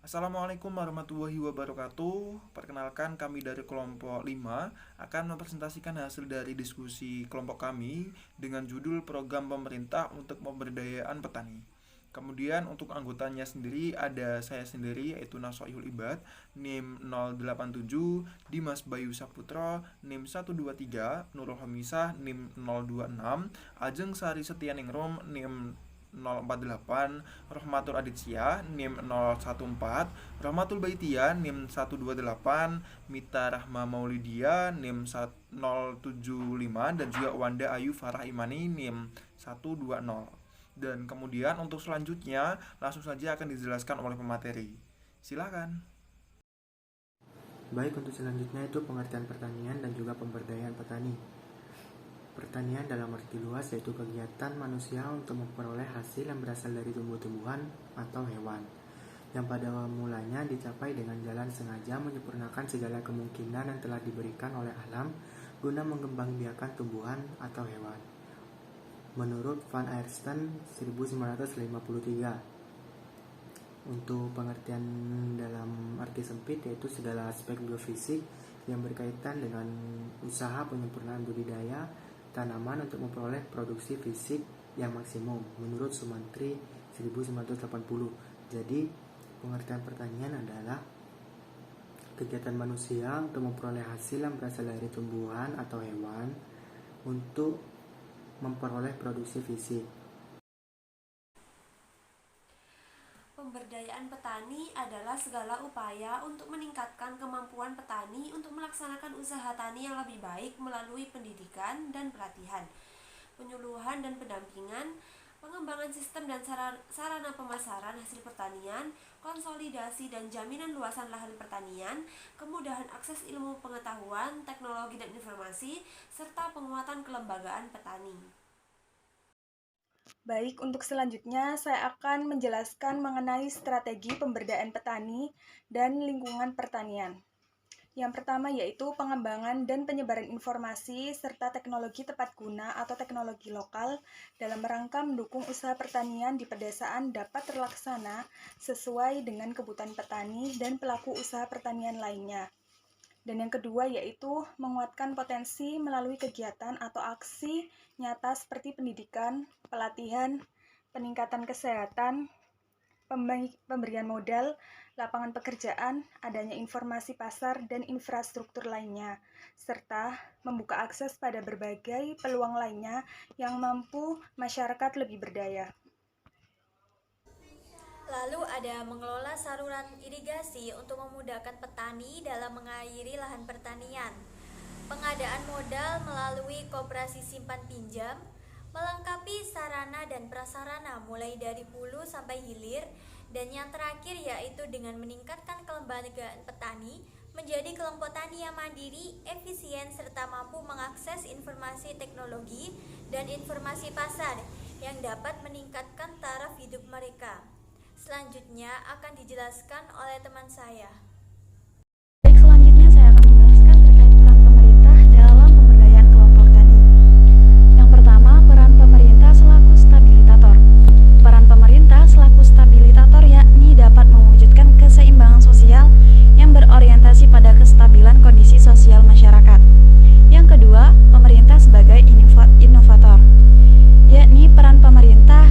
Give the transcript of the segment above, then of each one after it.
Assalamualaikum warahmatullahi wabarakatuh. Perkenalkan, kami dari kelompok 5 akan mempresentasikan hasil dari diskusi kelompok kami dengan judul Program Pemerintah untuk Pemberdayaan Petani. Kemudian untuk anggotanya sendiri ada saya sendiri yaitu Nasoihul Ibad, NIM 087, Dimas Bayu Saputra, NIM 123, Nurul Hamisah, NIM 026, Ajeng Sari Setianingrum, NIM 048, Rohmatul Aditya NIM 014, Rahmatul Baitia NIM 128, Mita Rahma Maulidia NIM 075, dan juga Wanda Ayu Farah Imani NIM 120. Dan kemudian untuk selanjutnya langsung saja akan dijelaskan oleh pemateri. Silakan. Baik, untuk selanjutnya itu pengertian pertanian dan juga pemberdayaan petani. Pertanian dalam arti luas yaitu kegiatan manusia untuk memperoleh hasil yang berasal dari tumbuh-tumbuhan atau hewan, yang pada mulanya dicapai dengan jalan sengaja menyempurnakan segala kemungkinan yang telah diberikan oleh alam guna mengembangbiakan tumbuhan atau hewan. Menurut Van Aertsen 1953. Untuk pengertian dalam arti sempit yaitu segala aspek biofisik yang berkaitan dengan usaha penyempurnaan budidaya tanaman untuk memperoleh produksi fisik yang maksimum menurut Sumantri 1980. Jadi, pengertian pertanian adalah kegiatan manusia untuk memperoleh hasil yang berasal dari tumbuhan atau hewan untuk memperoleh produksi fisik. Pemberdayaan petani adalah segala upaya untuk meningkatkan kemampuan petani untuk melaksanakan usaha tani yang lebih baik melalui pendidikan dan pelatihan, penyuluhan dan pendampingan, pengembangan sistem dan sarana pemasaran hasil pertanian, konsolidasi dan jaminan luasan lahan pertanian, kemudahan akses ilmu pengetahuan, teknologi dan informasi, serta penguatan kelembagaan petani. Baik, untuk selanjutnya saya akan menjelaskan mengenai strategi pemberdayaan petani dan lingkungan pertanian. Yang pertama yaitu pengembangan dan penyebaran informasi serta teknologi tepat guna atau teknologi lokal dalam rangka mendukung usaha pertanian di pedesaan dapat terlaksana sesuai dengan kebutuhan petani dan pelaku usaha pertanian lainnya. Dan yang kedua yaitu menguatkan potensi melalui kegiatan atau aksi nyata seperti pendidikan, pelatihan, peningkatan kesehatan, pemberian modal, lapangan pekerjaan, adanya informasi pasar dan infrastruktur lainnya, serta membuka akses pada berbagai peluang lainnya yang mampu masyarakat lebih berdaya. Lalu ada mengelola saluran irigasi untuk memudahkan petani dalam mengairi lahan pertanian. Pengadaan modal melalui koperasi simpan pinjam, melengkapi sarana dan prasarana mulai dari hulu sampai hilir, dan yang terakhir yaitu dengan meningkatkan kelembagaan petani menjadi kelompok tani yang mandiri, efisien, serta mampu mengakses informasi teknologi dan informasi pasar yang dapat meningkatkan taraf hidup mereka. Selanjutnya akan dijelaskan oleh teman saya. Baik, selanjutnya saya akan menjelaskan terkait peran pemerintah dalam pemberdayaan kelompok tani. Yang pertama, peran pemerintah selaku stabilitator. Peran pemerintah selaku stabilitator yakni dapat mewujudkan keseimbangan sosial yang berorientasi pada kestabilan kondisi sosial masyarakat. Yang kedua, pemerintah sebagai inovator, yakni peran pemerintah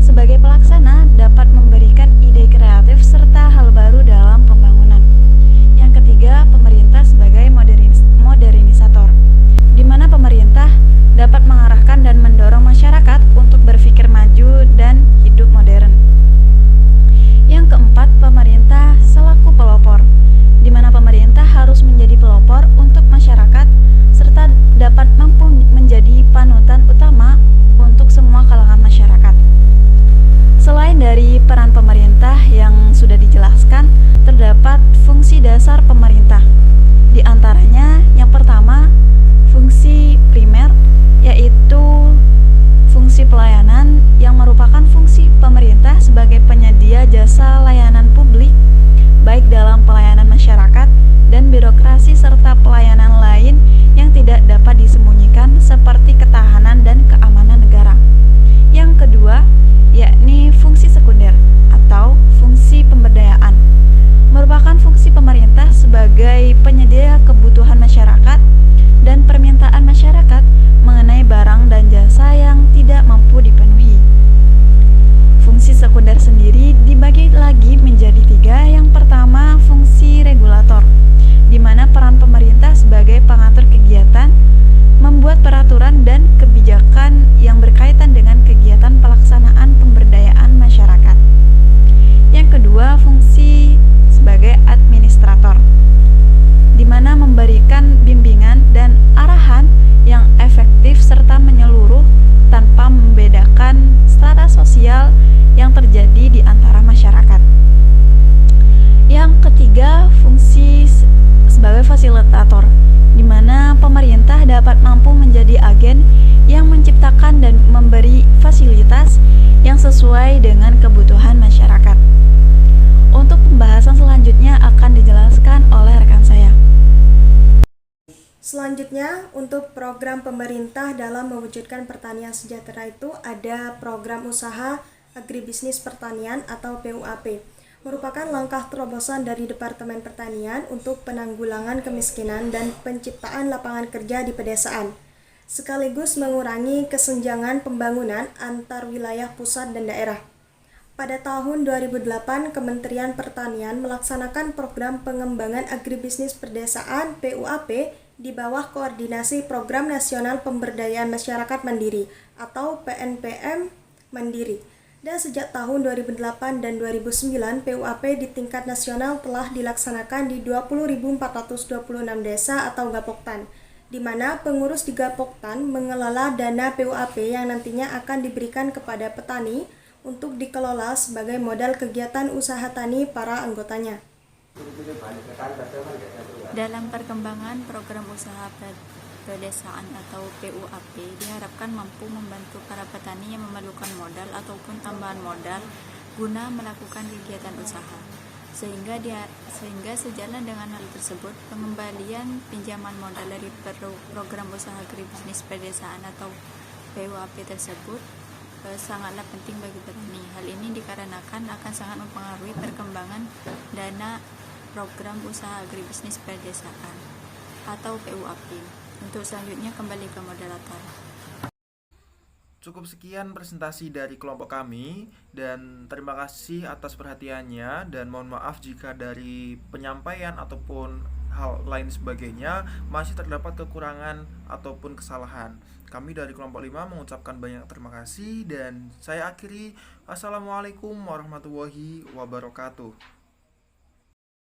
sebagai pelaksana dapat memberikan ide kreatif serta hal baru dalam pembangunan. Untuk program pemerintah dalam mewujudkan pertanian sejahtera itu ada program usaha agribisnis pertanian atau PUAP. Merupakan langkah terobosan dari Departemen Pertanian untuk penanggulangan kemiskinan dan penciptaan lapangan kerja di pedesaan, sekaligus mengurangi kesenjangan pembangunan antar wilayah pusat dan daerah. Pada tahun 2008, Kementerian Pertanian melaksanakan program pengembangan agribisnis pedesaan PUAP di bawah koordinasi Program Nasional Pemberdayaan Masyarakat Mandiri atau PNPM Mandiri. Dan sejak tahun 2008 dan 2009, PUAP di tingkat nasional telah dilaksanakan di 20.426 desa atau Gapoktan, di mana pengurus di Gapoktan mengelola dana PUAP yang nantinya akan diberikan kepada petani untuk dikelola sebagai modal kegiatan usaha tani para anggotanya. Dalam perkembangan program usaha pedesaan atau PUAP diharapkan mampu membantu para petani yang memerlukan modal ataupun tambahan modal guna melakukan kegiatan usaha. Sehingga sejalan dengan hal tersebut, pengembalian pinjaman modal dari program usaha agribisnis pedesaan atau PUAP tersebut sangatlah penting bagi petani. Hal ini dikarenakan akan sangat mempengaruhi perkembangan dana program usaha agribisnis pedesaan atau PUAP. Untuk selanjutnya kembali ke moderator. Cukup sekian presentasi dari kelompok kami dan terima kasih atas perhatiannya, dan mohon maaf jika dari penyampaian ataupun hal lain sebagainya masih terdapat kekurangan ataupun kesalahan. Kami dari kelompok 5 mengucapkan banyak terima kasih dan saya akhiri. Assalamualaikum warahmatullahi wabarakatuh.